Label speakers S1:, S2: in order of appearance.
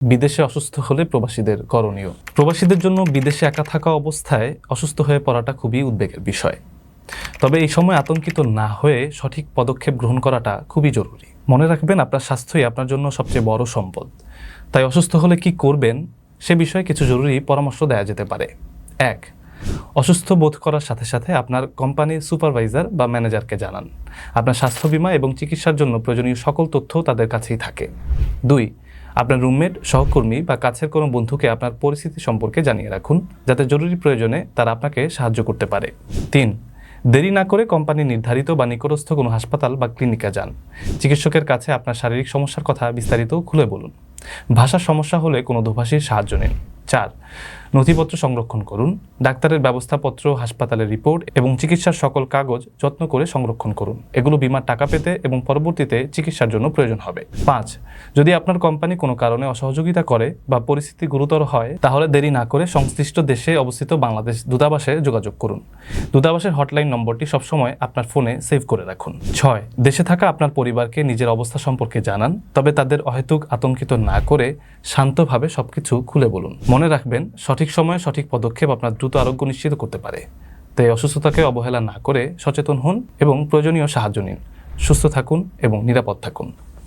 S1: বিদেশে অসুস্থ হলে প্রবাসীদের করণীয়। প্রবাসীদের জন্য বিদেশে একা থাকা অবস্থায় অসুস্থ হয়ে পড়াটা খুবই উদ্বেগের বিষয়। তবে এই সময় আতঙ্কিত না হয়ে সঠিক পদক্ষেপ গ্রহণ করাটা খুবই জরুরি। মনে রাখবেন, আপনার স্বাস্থ্যই আপনার জন্য সবচেয়ে বড় সম্পদ। তাই অসুস্থ হলে কি করবেন সে বিষয়ে কিছু জরুরি পরামর্শ দেওয়া যেতে পারে। 1. অসুস্থ বোধ করার সাথে সাথে আপনার কোম্পানির সুপারভাইজার বা ম্যানেজারকে জানান। আপনার স্বাস্থ্য বীমা এবং চিকিৎসার জন্য প্রয়োজনীয় সকল তথ্য তাদের কাছেই থাকে। 2. আপনার রুমমেট, সহকর্মী বা কাছের কোনো বন্ধুকে আপনার পরিস্থিতি সম্পর্কে জানিয়ে রাখুন, যাতে জরুরি প্রয়োজনে তারা আপনাকে সাহায্য করতে পারে। 3. দেরি না করে কোম্পানি নির্ধারিত বা নিকটস্থ কোনো হাসপাতাল বা ক্লিনিকে যান। চিকিৎসকের কাছে আপনার শারীরিক সমস্যার কথা বিস্তারিত খুলে বলুন। ভাষার সমস্যা হলে কোনো দোভাষীর সাহায্য নিন। 4. নথিপত্র সংরক্ষণ করুন। ডাক্তারের ব্যবস্থাপত্র, হাসপাতালের রিপোর্ট এবং চিকিৎসার সকল কাগজ যত্ন করে সংরক্ষণ করুন। এগুলো বীমার টাকা পেতে এবং পরবর্তীতে চিকিৎসার জন্য প্রয়োজন হবে। 5. যদি আপনার কোম্পানি কোনো কারণে অসহযোগিতা করে বা পরিস্থিতি গুরুতর হয়, তাহলে দেরি না করে সংশ্লিষ্ট দেশে অবস্থিত বাংলাদেশ দূতাবাসে যোগাযোগ করুন। দূতাবাসের হটলাইন নম্বরটি সবসময় আপনার ফোনে সেভ করে রাখুন। 6. দেশে থাকা আপনার পরিবারকে নিজের অবস্থা সম্পর্কে জানান, তবে তাদের অহেতুক আতঙ্কিত না করে শান্তভাবে সবকিছু খুলে বলুন। মনে রাখবেন, সঠিক সময়ে সঠিক পদক্ষেপ আপনার দ্রুত আরোগ্য নিশ্চিত করতে পারে। তাই অসুস্থতাকে অবহেলা না করে সচেতন হন এবং প্রয়োজনীয় সাহায্য নিন। সুস্থ থাকুন এবং নিরাপদ থাকুন।